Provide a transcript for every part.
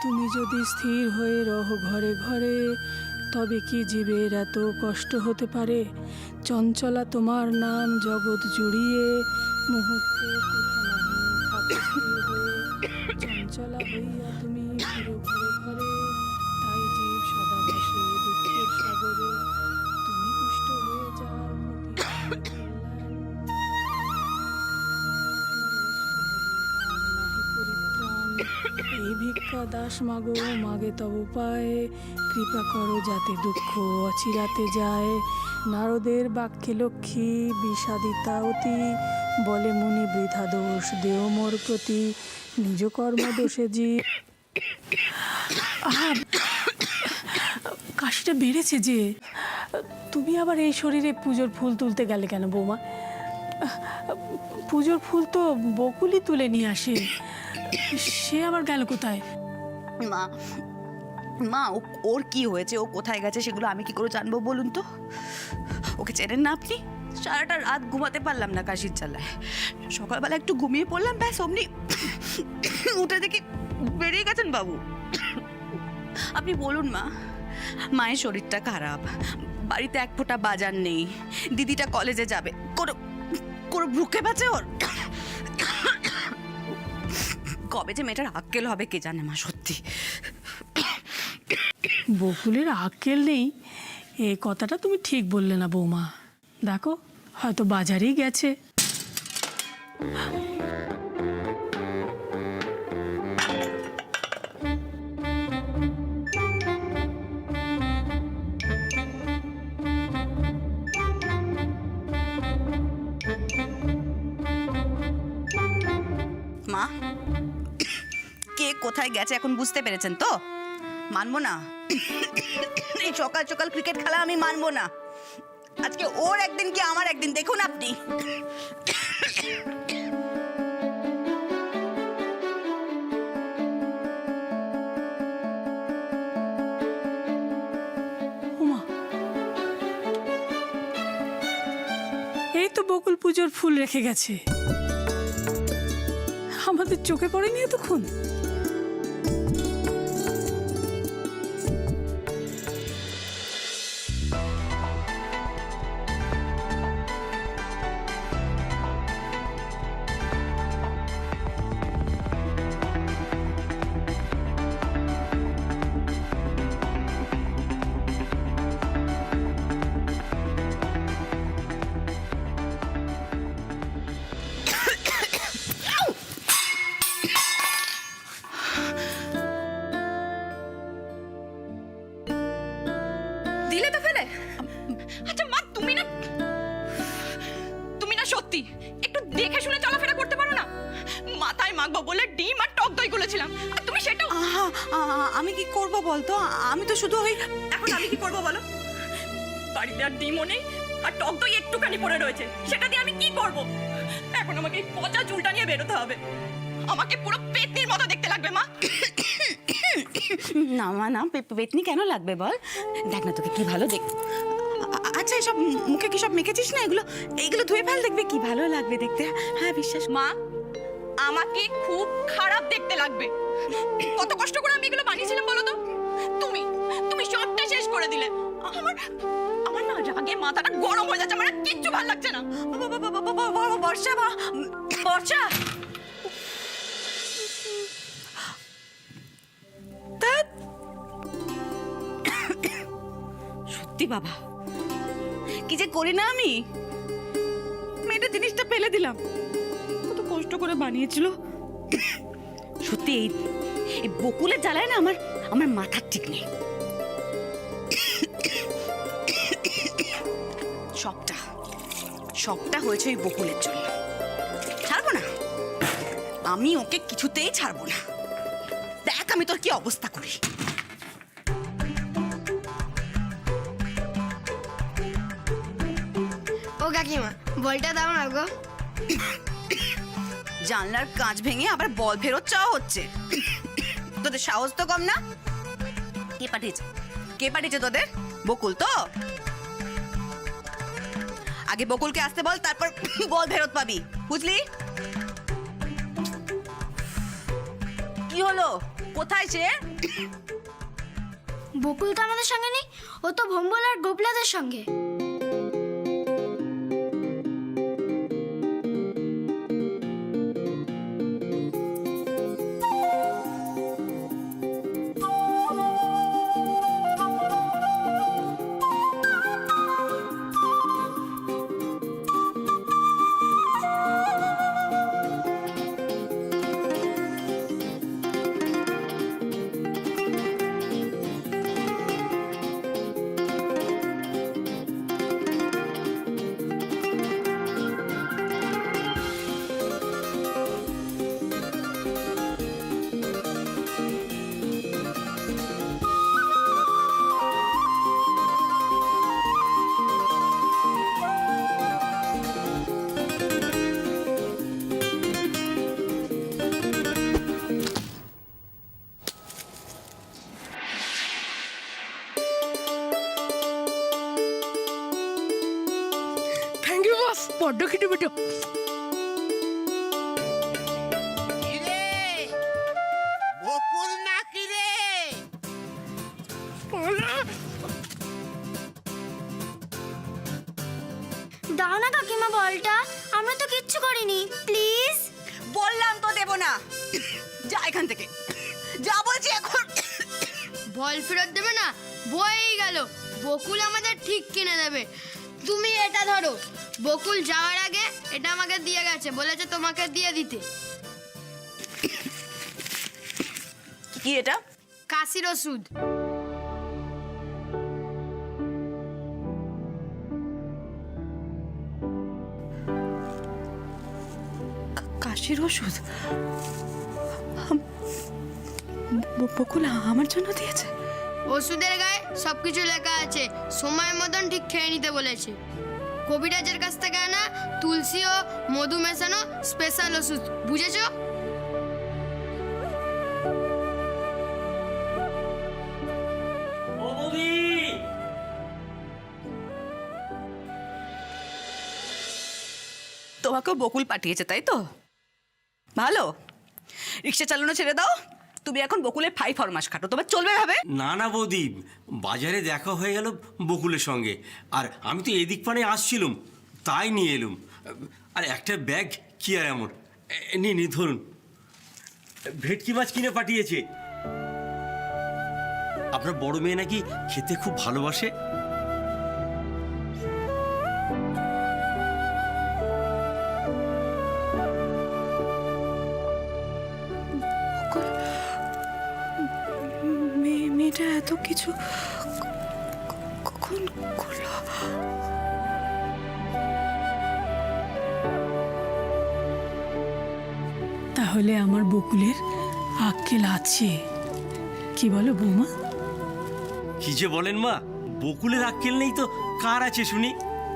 তুমি যদি স্থির হয়ে রহো ঘরে ঘরে, তবে কি জীবের এত কষ্ট হতে পারে? চঞ্চলা তোমার নাম জগৎ জুড়িয়ে, মুহূর্তে কোথা নাহি থাকো স্থির হয়ে। চঞ্চলা হইয়া তুমি ঘুরো ঘরে ঘরে, তাই জীব সদা ভাসে দুঃখের সাগরে। তুমি তুষ্ট হয়ে যাও প্রতি কল্যাণ, আর নাহি পরিত্রাণ। এই ভিক্ষা দাস মাগো মাগে তব পায়ে, কৃপা করো যাতে দুঃখ অচিরাতে যায়। নারদের বাক্যে লক্ষ্মী বিষাদিতা অতি, বলে মুনি বৃথা দোষ দেও মোর প্রতি। নিজ কর্ম দোষে জীব। কাশিটা বেড়েছে যে। তুমি আবার এই শরীরে পুজোর ফুল তুলতে গেলে কেন বৌমা? পুজোর ফুল তো বকুলই তুলে নিয়ে আসে, সে আবার গেল কোথায়? মা মা ওর কি হয়েছে, ও কোথায় গেছে সেগুলো আমি কি করে জানবো বলুন তো? ওকে চেনেন না আপনি? সারাটা রাত ঘুমাতে পারলাম না কাশির জ্বালায়। সকালবেলা একটু ঘুমিয়ে পড়লাম, ব্যাস অমনি উঠে দেখি বেরিয়ে গেছেন বাবু। আপনি বলুন মা, মায়ের শরীরটা খারাপ, বাড়িতে এক ফোঁটা বাজার নেই, দিদিটা কলেজে যাবে, কোনো কোনো ভ্রুকে বাঁচে ওর? কবে যে মেয়েটার আক্কেল হবে কে জানে মা, সত্যি। বকুলের আক্কেল নেই এ কথাটা তুমি ঠিক বললে না বৌমা। দেখো হয়তো বাজারেই গেছে। মা, কে কোথায় গেছে এখন বুঝতে পেরেছেন তো? মানবো না এই সকাল সকাল ক্রিকেট খেলা, আমি মানবো না। আজকে ওর একদিন কি আমার একদিন, দেখুন আপনি। ওমা, এই তো বকুল পুজোর ফুল রেখে গেছে, আমাদের চোখে পড়েনি এতক্ষণ। দিলে তো ফেলে। আচ্ছা মা, তুমি না সত্যি একটু দেখে শুনে চলাফেরা করতে পারো না? মাথায় মাখবো বলে ডিম আর টক দই গুলেছিলাম, আর তুমি সেটা। আমি কি করব বলতো? আমি তো শুধু ওই। এখন আমি কি করব বলো? বাড়িতে আর ডিমও নেই, আর টক দই একটুখানি পড়ে রয়েছে, সেটা দিয়ে আমি কি করব? এখন আমাকে এই পচা চুলটা নিয়ে বেরোতে হবে, আমাকে পুরো পেতনির মতো দেখতে লাগবে মা। না মা না, পেতনি কেন লাগবে বল? দেখ না তোকে কি ভালো দেখ। আচ্ছা এসব মুখে কি সব মেখেছিস না? এইগুলো ধুয়ে ফেল, দেখবে কি ভালো লাগবে দেখতে। হ্যাঁ বিশ্বাস। মা, আমাকে খুব খারাপ দেখতে লাগবে। কত কষ্ট করে আমি এগুলো বানিয়েছিলাম বলো তো? তুমি সবটা শেষ করে দিলে। আমার না রাগে মাথাটা গরম হয়ে যাচ্ছে, আমার আর কিচ্ছু ভালো লাগছে না। বর্ষা বর্ষা, সত্যি বাবা কি যে করি না আমি। মেয়েটা জিনিসটা ফেলে দিলাম, কত কষ্ট করে বানিয়েছিল। সত্যি এই বকুলের জ্বালায় না আমার মাথার ঠিক নেই। সবটা হয়েছে ওই বকুলের জন্য। ছাড়বো না আমি ওকে, কিছুতেই ছাড়বো না। দেখ আমি তোর কি অবস্থা করি। ও কাকিমা, বলটা দাও না গো। জানলার কাঁচ ভেঙে আবার বল ফেরত চাওয়া হচ্ছে। তোদের সাহস তো কম না। কে পাঠিয়েছে তোদের? বকুল তো। আগে বকুলকে আসতে বল, তারপর বল ফেরত পাবি, বুঝলি? কি হলো? কোথায় সে? বকুল তো আমাদের সঙ্গে নেই, ও তো ভম্বল আর গোপলাদের সঙ্গে। থ্যাংক ইউ বস, বড্ড খিটে পিটো। কিরে বকুল না কিরে? দাও না কাকিমা বলটা, আমরা তো কিচ্ছু করিনি, প্লিজ। বললাম তো দেব না। যা এখান থেকে, যা বলছি এখন। বল ফেরত দেবে না? বয়েই গেল, বকুল আমাদের ঠিক কিনে দেবে। তুমি এটা ধরো, বকুল যাওয়ার আগে এটা আমাকে দিয়ে গেছে, বলেছে তোমাকে দিয়ে দিতে। কি এটা? কাশির ওষুধ। কাশির ওষুধ? বকুল আমার জন্য দিয়েছে? ওষুধের গায়ে সবকিছু লেখা আছে, সময় মতন ঠিক খেয়ে নিতে বলেছে। কবিরাজের কাছ থেকে আনা তুলসী ও মধু মেশানো স্পেশাল ওষুধ, বুঝেছো? তোমাকেও বকুল পাঠিয়েছে তাই তো? ভালো, রিক্সা চালানো ছেড়ে দাও। তুমি এখন বকুলের ফাই ফরমাস খাটো, তোমার চলবে ভাবে? না না বৌদি, বাজারে দেখা হয়ে গেল বকুলের সঙ্গে, আর আমি তো এদিক পানে আসছিলাম, তাই নিয়ে এলুম। আর একটা ব্যাগ কি আর এমন, নি ধরুন, ভেটকি মাছ কিনে পাঠিয়েছে। আপনার বড় মেয়ে নাকি খেতে খুব ভালোবাসে। মেয়েটা এত কিছু কখন করলো? তাহলে আমার বকুলের আক্কেল আছে, কি বলো বৌমা? কি যে বলেন মা, বকুলের আক্কেল নেই তো কার আছে শুনি?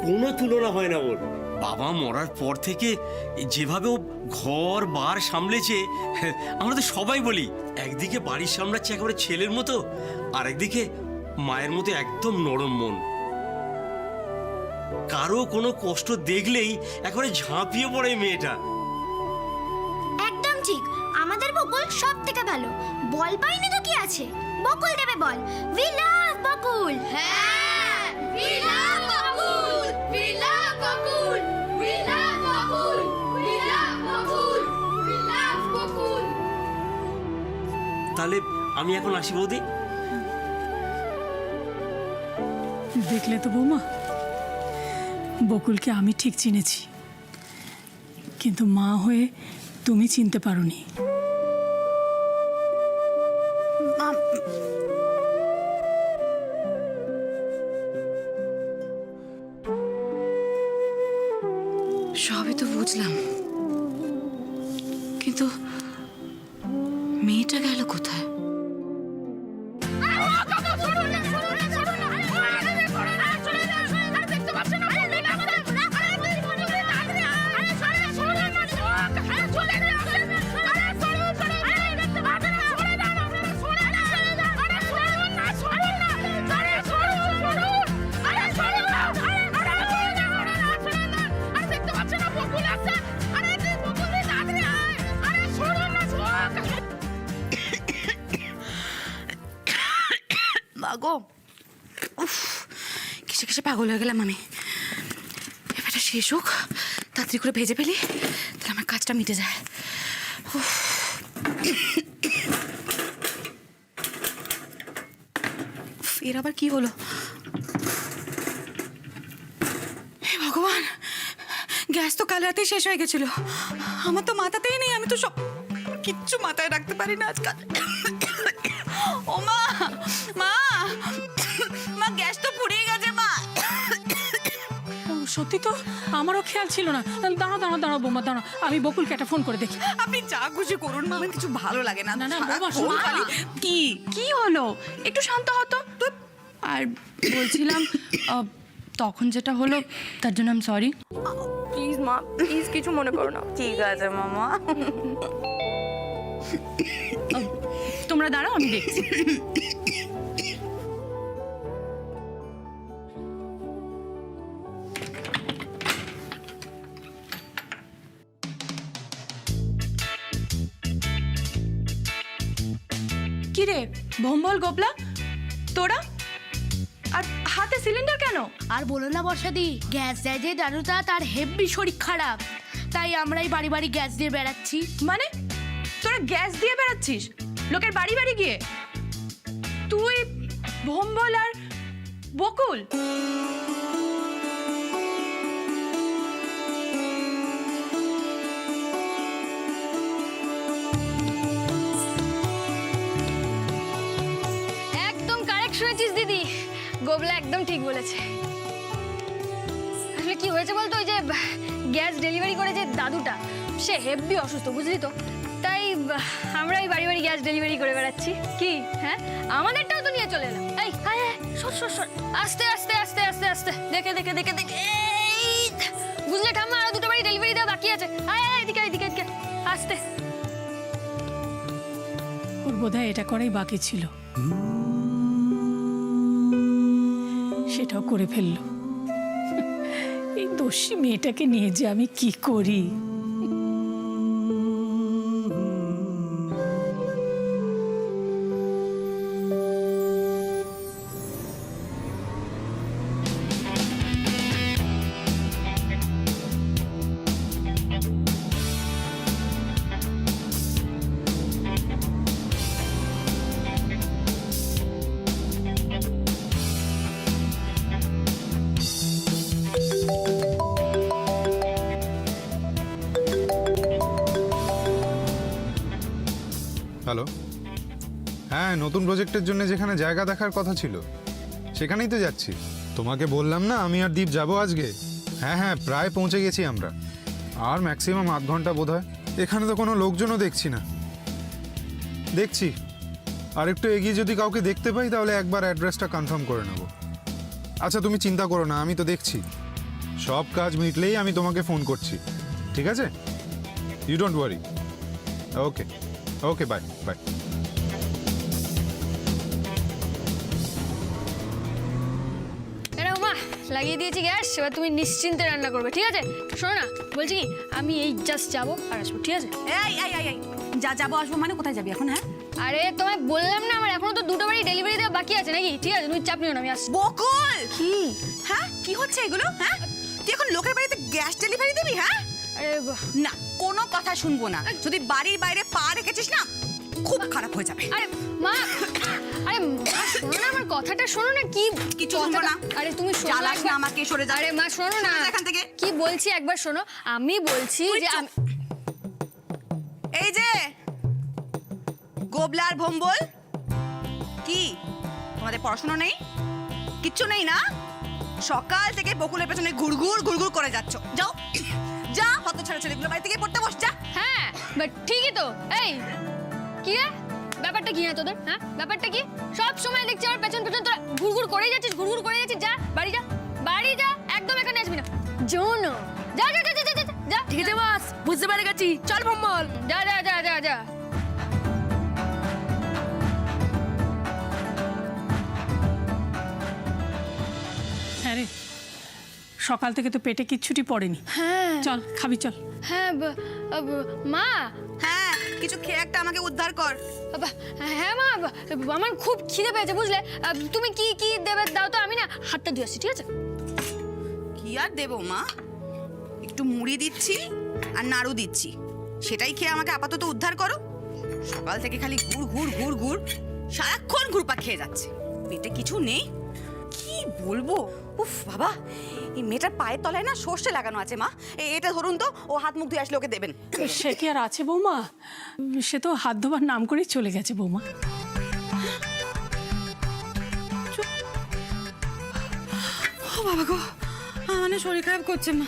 কোনো তুলনা হয় না ওর। বাবা মরার পর থেকে যেভাবে ও ঘর বার সামলেছে, আমরা তো সবাই বলি একদিকে বাড়ির সামলাচ্ছে একেবারে ছেলের মতো, আর একদিকে মায়ের মতো একদম নরম মন। কারো কোনো কষ্ট দেখলেই একেবারে ঝাঁপিয়ে পড়ে মেয়েটা। একদম ঠিক, আমাদের বকুল সব থেকে ভালো। বল পাইনি তো কি আছে, বকুল দেবে বল। We love Bakul. হ্যাঁ, we love Bakul, we love Bakul, we love Bakul, we love Bakul, we love Bakul. তাহলে আমি এখন আসি বৌদি। দেখলে তো বৌমা, বকুলকে আমি ঠিক চিনেছি, কিন্তু মা হয়ে তুমি চিনতে পারোনি। সবই তো বুঝলাম, কিন্তু মেয়েটা গেল কোথায়? গো, উফ, কিসে কিসে পাগল হয়ে গেলাম আমি। এবারটা শেষ হোক, তাড়াতাড়ি করে ভেজে ফেলি, তাহলে আমার কাজটা মিটে যায়। উফ। এর আবার কি হলো? হে ভগবান, গ্যাস তো কাল রাতেই শেষ হয়ে গেছিল। আমার তো মাথাতেই নেই, আমি তো সব কিচ্ছু মাথায় রাখতে পারি না আজকাল। ও মা, মা, মা, গ্যাস তো ফুরিয়ে গেছে মা। ও, সত্যি তো আমারও খেয়াল ছিল না। দাঁড়াও দাঁড়াও দাঁড়াও বৌমা, দাঁড়াও, আমি বকুলকে একটা ফোন করে দেখি। আপনি যা খুশি করুন মা, আমার কিছু ভালো লাগে না। না, না, সারাক্ষণ বাবা, শোনো। খালি- কি কি হলো? একটু শান্ত হতো। আর বলছিলাম তখন যেটা হলো তার জন্য আমি সরি। প্লিজ মা, প্লিজ কিছু মনে করো না। ঠিক আছে মামা। তোমরা দাঁড়াও, আমি দেখছি। কি রে ভম্বল গোবলা, তোরা আর হাতে সিলিন্ডার কেন? আর বলো না বর্ষাদি, গ্যাস দেয় যে দাদুটা, তার হেভি শরীর খারাপ, তাই আমরাই বাড়ি বাড়ি গ্যাস দিয়ে বেড়াচ্ছি। মানে তোরা গ্যাস দিয়ে বেড়াচ্ছিস লোকের বাড়ি বাড়ি গিয়ে? তুই, ভম্বল আর বকুল? একদম কারেক্ট শুনেছিস দিদি, গোবলা একদম ঠিক বলেছে। আসলে কি হয়েছে বলতো, ওই যে গ্যাস ডেলিভারি করে যে দাদুটা, সে হেভি অসুস্থ, বুঝলি তো, তাই আমরাই বাড়ি বাড়ি গ্যাস ডেলিভারি করে বেড়াচ্ছি। কি হ্যাঁ, আমাদেরটাও তো নিয়ে চলে এলাম। এই হায় হায়, সর সর সর, আস্তে আস্তে আস্তে আস্তে আস্তে, দেখে দেখে দেখে দেখে, এই বুঝলে ঠাম্মা, আরো দুটো বাড়ি ডেলিভারি দেওয়া বাকি আছে। হায় হায়, এদিকে এদিকে এদিকে, আস্তে। ওর বোধহয় এটা করাই বাকি ছিল, সেটাও করে ফেললো। এই দোষী মেয়েটাকে নিয়ে যে আমি কি করি। হ্যালো, হ্যাঁ, নতুন প্রজেক্টের জন্য যেখানে জায়গা দেখার কথা ছিল সেখানেই তো যাচ্ছি। তোমাকে বললাম না আমি আর দীপ যাবো আজকে। হ্যাঁ হ্যাঁ, প্রায় পৌঁছে গেছি আমরা, আর ম্যাক্সিমাম আধ ঘন্টা বোধ হয়। এখানে তো কোনো লোকজনও দেখছি না। দেখছি আর একটু এগিয়ে যদি কাউকে দেখতে পাই তাহলে একবার অ্যাড্রেসটা কনফার্ম করে নেব। আচ্ছা তুমি চিন্তা করো না, আমি তো দেখছি। সব কাজ মিটলেই আমি তোমাকে ফোন করছি, ঠিক আছে? You don't worry. Okay okay, bye bye. মা, লাগিয়ে দিয়েছি গ্যাস, এবার তুমি নিশ্চিন্তে রান্না করবে, ঠিক আছে? শোনো না, বলছি কি, আমি এই জাস্ট যাবো আর আসবো, ঠিক আছে? এই এই এই এই, যা যাবো আসবো মানে কোথায় যাবি এখন? হ্যাঁ, আরে তোমায় বললাম না, আমার এখনো তো দুটো বাড়ি ডেলিভারি দেওয়া বাকি আছে নাকি, ঠিক আছে? তুমি চাপ নিও না, আমি আসছি। বকুল, কি হ্যাঁ, কি হচ্ছে এগুলো? হ্যাঁ, তুই এখন লোকের বাড়িতে গ্যাস ডেলিভারি দিবি? হ্যাঁ, আরে না, কোনো কথা শুনবো না। যদি বাড়ির বাইরে পা রেখেছিস না, খুব খারাপ হয়ে যাবে। আরে মা, আরে মা, শোনো না, আমার কথাটা শোনো না। কি কিছু শুনবো না। আরে তুমি শোনো জ্বালাস না একবার। আমাকে, সরে যা। আরে মা, শোনো না, সরে যা এখান থেকে। কি বলছি একবার শোনো। আমি বলছি তুই যে চুপ। এই যে গোবলার ভম্বল, কি তোমাদের পড়াশোনা নেই? কিচ্ছু নেই না? সকাল থেকে বকুলের পেছনে ঘুরঘুর ঘুরঘুর করে যাচ্ছ। যাও যা, হত ছেড়ে ছেলেগুলো বাড়ি থেকে পড়তে বস, যা। হ্যাঁ, বাট ঠিকই তো। এই কি রে, ব্যাপারটা কি? তোদের হ্যাঁ, ব্যাপারটা কি? সব সময় দেখছি আমার পেছন পেছন তোরা ঘুরঘুর করে যাচ্ছিস, ঘুরঘুর করে যাচ্ছিস। যা বাড়ি যা, বাড়ি যা, একদম এখানে আসবি না। জোনো, যা যা যা যা যা। ঠিক আছে বস, বুঝতে পেরে গেছি। চল ভম্বল, যা যা যা যা যা। হ্যাঁ রে, সকাল থেকে তো পেটে কিচ্ছুটি পড়েনি। হ্যাঁ চল খাবি, চল। হ্যাঁ, মা, হ্যাঁ, কিছু খেয়ে একটা আমাকে উদ্ধার কর। হ্যাঁ মা, আমার খুব খিদে পেয়েছে বুঝলে। তুমি কি কি দেবে দাও তো, আমি না হাতটা ধুয়ে আসছি, ঠিক আছে? কি আর দেবো মা, একটু মুড়ি দিচ্ছি আর নাড়ু দিচ্ছি, সেটাই খেয়ে আমাকে আপাতত উদ্ধার করো। সকাল থেকে খালি ঘুর ঘুর ঘুর ঘুর, সারাক্ষণ ঘুরপাক খেয়ে যাচ্ছে, পেটে কিছু নেই। কি বলবো, উফ বাবা, এই মেয়েটার পায়ের তলায় না সর্ষে লাগানো আছে মা। এটা ধরুন তো, ও হাত মুখ ধুয়ে আসলে ওকে দেবেন। সে কি আর আছে বৌমা? সে তো হাত ধোবার নাম করেই চলে গেছে বৌমা। ও বাবা গো, আমার না শরীর খারাপ করছে মা,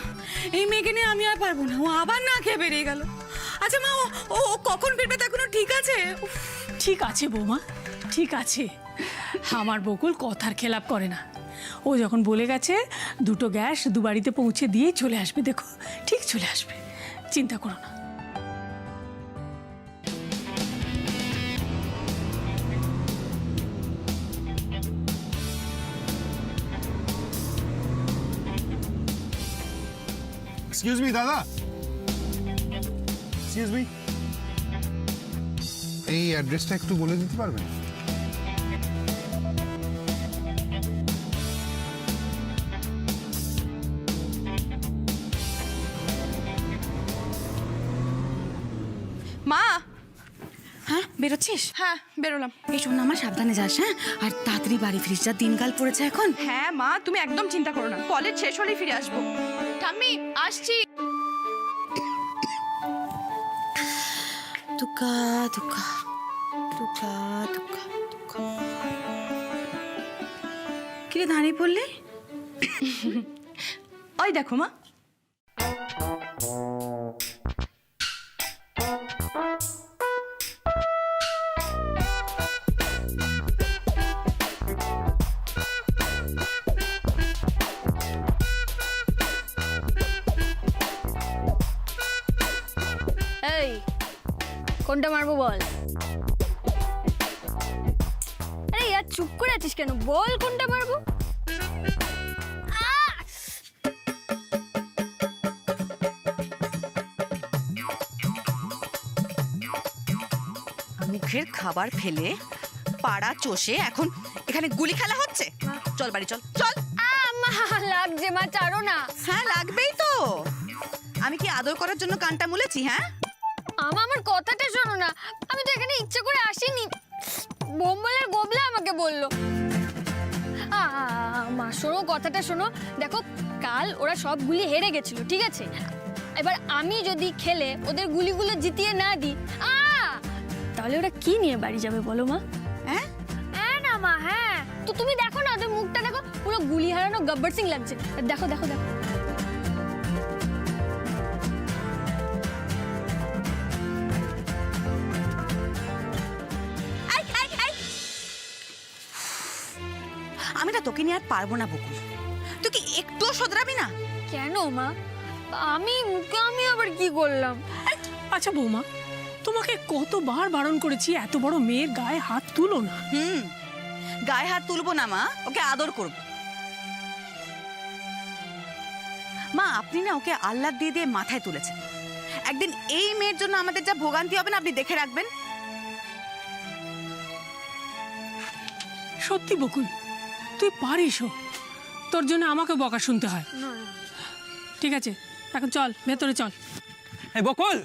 এই মেয়েকে নিয়ে আমি আর পারবো না, ও আবার না খেয়ে বেরিয়ে গেল। আচ্ছা মা, ও কখন ফিরবে তা কোনো ঠিক আছে? উফ, ঠিক আছে বৌমা, ঠিক আছে। আমার বকুল কথার খেলাপ করে না। ও যখন বলে গেছে দুটো গ্যাস দু বাড়িতে পৌঁছে দিয়েই চলে আসবে, দেখো ঠিক চলে আসবে, চিন্তা করো না। এক্সকিউজ মি দাদা, এক্সকিউজ মি, এই অ্যাড্রেসটা একটু বলে দিতে পারবেন? মা, হ্যাঁ বেরোচ্ছিস? হ্যাঁ বেরোলাম। এই শোন না, আমার সাবধানে যাস, হ্যাঁ, আর তাড়াতাড়ি বাড়ি ফিরিস, যা দিনকাল পড়েছে এখন। হ্যাঁ মা, তুমি একদম চিন্তা করো না, কলেজ শেষ হলেই ফিরে আসবো। ঠাম্মি আসছি। দুঃখা দুঃখা দুঃখা দুঃখা দুঃখা। কিরে দাঁড়িয়ে পড়লে? ওই দেখো মা। এই কোনটা মারবো বল? আরে ইয়ার চুপ করে আছিস কেন, বল কোনটা মারবো? মুখের খাবার ফেলে পাড়া চষে এখন এখানে গুলি খেলা হচ্ছে। চল বাড়ি চল চল। মা লাগছে মা, ছাড়ো না। হ্যাঁ লাগবেই তো, আমি কি আদর করার জন্য কানটা মুলেছি? হ্যাঁ আমার কথাটা শোনো না, আমি তো এখানে ইচ্ছে করে আসিনি, বোম্বলের গোবলা আমাকে বললো। মা শোনো, কথাটা শোনো, দেখো কাল ওরা সব গুলি হেরে গেছিল, ঠিক আছে? এবার আমি যদি খেলে ওদের গুলিগুলো জিতিয়ে না দিই, তাহলে ওরা কি নিয়ে বাড়ি যাবে বলো মা? হ্যাঁ হ্যাঁ না মা, হ্যাঁ তো তুমি দেখো না ওদের মুখটা, দেখো পুরো গুলি হারানো গব্বর সিং লাগছে, দেখো দেখো দেখো। আমি না তোকে নিয়ে আর পারবো না বকুল, তুই কি একটুও শোধরাবি না? কেন মা, আমি আবার কি করলাম? আচ্ছা বৌমা, তোমাকে কতবার বারণ করেছি এত বড় মেয়ের গায়ে হাত তুলো না। গায়ে হাত তুলবো না মা, ওকে আদর করব। মা আপনি না ওকে আল্লাহ দিয়ে দিয়ে মাথায় তুলেছেন, একদিন এই মেয়ের জন্য আমাদের যা ভোগান্তি হবে না আপনি দেখে রাখবেন। সত্যি বকুল, তুই পারিস, তোর জন্য আমাকে বকা শুনতে হয়। ঠিক আছে, এখন চল ভেতরে চল। এই বকুল,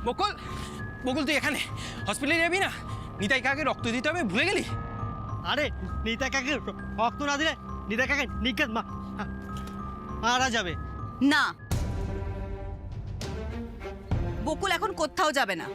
বকুল, বকুল তুই এখানে হসপিটালে যাবি না? নিতাই কাকে রক্ত দিতে হবে ভুলে গেলি? আরে নিতা কাকে রক্ত না দিলে নিতা কাকে নিজ্ঞাত মারা যাবে না, বকুল এখন কোথাও যাবে না,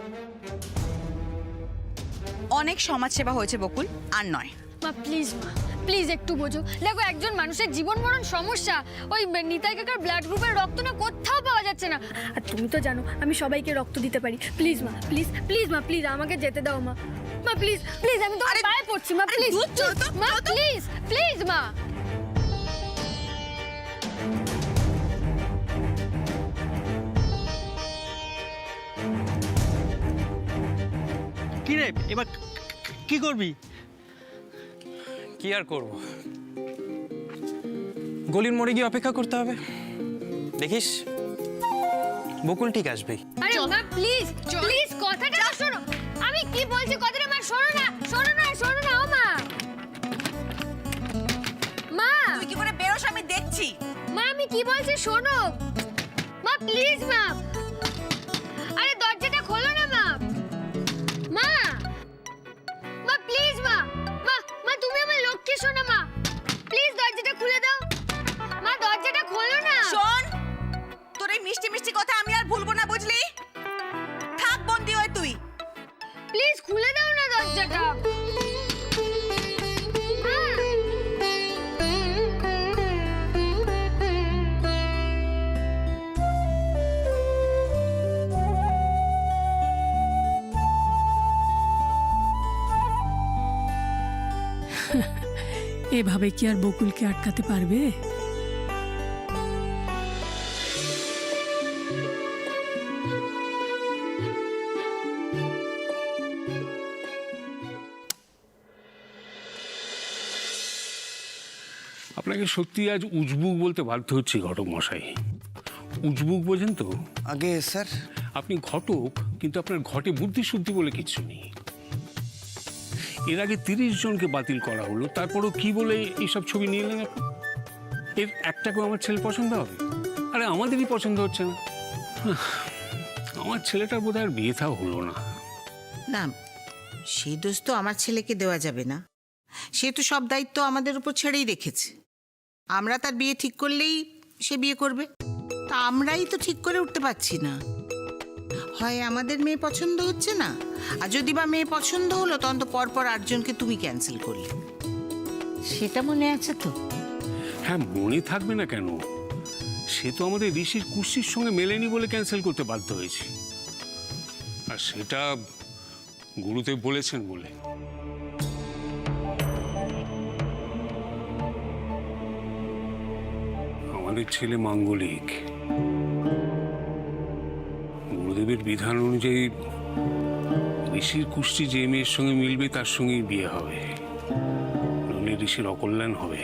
অনেক সমাজসেবা হয়েছে বকুল, আর নয়। মা প্লিজ, মা প্লিজ একটু বোঝো, দেখো একজন মানুষের জীবন মরণ সমস্যা, ওই নিতাই কাকার ব্লাড গ্রুপের রক্ত না কোথাও পাওয়া যাচ্ছে না, আর তুমি তো জানো আমি সবাইকে রক্ত দিতে পারি। প্লিজ মা, প্লিজ প্লিজ মা, প্লিজ আমাকে যেতে দাও মা, মা প্লিজ প্লিজ, আমি তো পায়ে পড়ছি মা, প্লিজ মা, প্লিজ প্লিজ মা। কি রে এবার কি করবি? কি আর করব, গলির মোড়ে গিয়ে অপেক্ষা করতে হবে। দেখিস বকুল ঠিক আসবেই। আরে মা প্লিজ প্লিজ কথাটা তো শোনো, আমি কি বলছি কথাটা মা শোনো না শোনো না শোনো না ও মা। মা তুই কি করে বেরোস আমি দেখছি। মা আমি কি বলছি শোনো মা প্লিজ মা, আরে দরজাটা খোলো না মা। মা মা প্লিজ মা, মা মা তুমি আমার লক্ষ্মী শোনো মা, প্লিজ দরজাটা খুলে দাও মা, দরজাটা খোলো না। শোন, তোর এই মিষ্টি মিষ্টি কথা আমি আর ভুলবো না, বুঝলি? থাক বন্দি হয়ে তুই। প্লিজ খুলে দাও না দরজাটা। এভাবে কি আর বকুলকে আটকাতে পারবে? আপনাকে সত্যি আজ উজবুক বলতে বাধ্য হচ্ছি ঘটক মশাই। উজবুক বোঝেন তো? আগে স্যার, আপনি ঘটক, কিন্তু আপনার ঘটে বুদ্ধি শুদ্ধি বলে কিচ্ছু নেই। এর আগে 30 জনকে বাতিল করা হলো, তারপরও কি বলে এইসব ছবি নিয়ে এলেন আপনি? এর একটাকেও আমার ছেলে পছন্দ হবে? আরে আমাদেরই পছন্দ হচ্ছে না। আমার ছেলেটার বোধহয় আর বিয়ে থাও হলো না। না, সেই দোষ তো আমার ছেলেকে দেওয়া যাবে না। সে তো সব দায়িত্ব আমাদের উপর ছেড়েই রেখেছে। আমরা তার বিয়ে ঠিক করলেই সে বিয়ে করবে, তা আমরাই তো ঠিক করে উঠতে পারছি না। হয় আমাদের মেয়ে পছন্দ হচ্ছে না, আর যদি বা মেয়ে পছন্দ হলো তখন তো পরপর 8 জনকে তুমি ক্যান্সেল করলে। সেটা মনে আছে তো? হ্যাঁ, মনে থাকবে না কেন? সে তো আমাদের ঋষির কুর্সির সঙ্গে মেলেনি বলে ক্যান্সেল করতে বাধ্য হয়েছে, আর সেটা গুরুদেব বলেছেন বলে। আমাদের ছেলে মাঙ্গলিক, গুরুদেবের বিধান অনুযায়ী ঋষির কুষ্টি যে মেয়ের সঙ্গে মিলবে তার সঙ্গেই বিয়ে হবে, নইলে ঋষির অকল্যাণ হবে।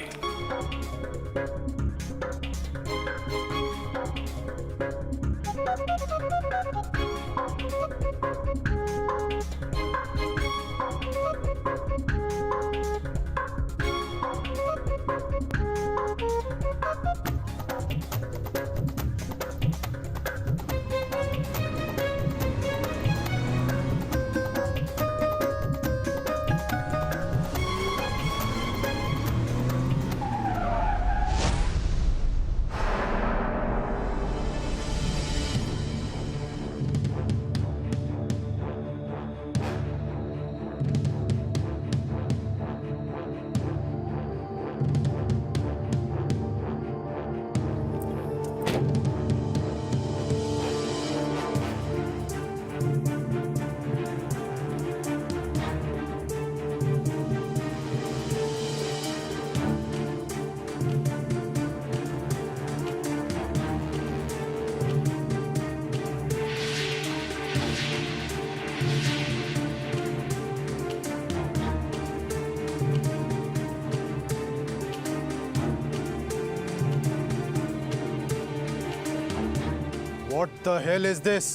What the hell is this?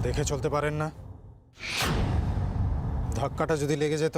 দেখে চলতে পারেন না? ধাক্কাটা যদি লেগে যেত?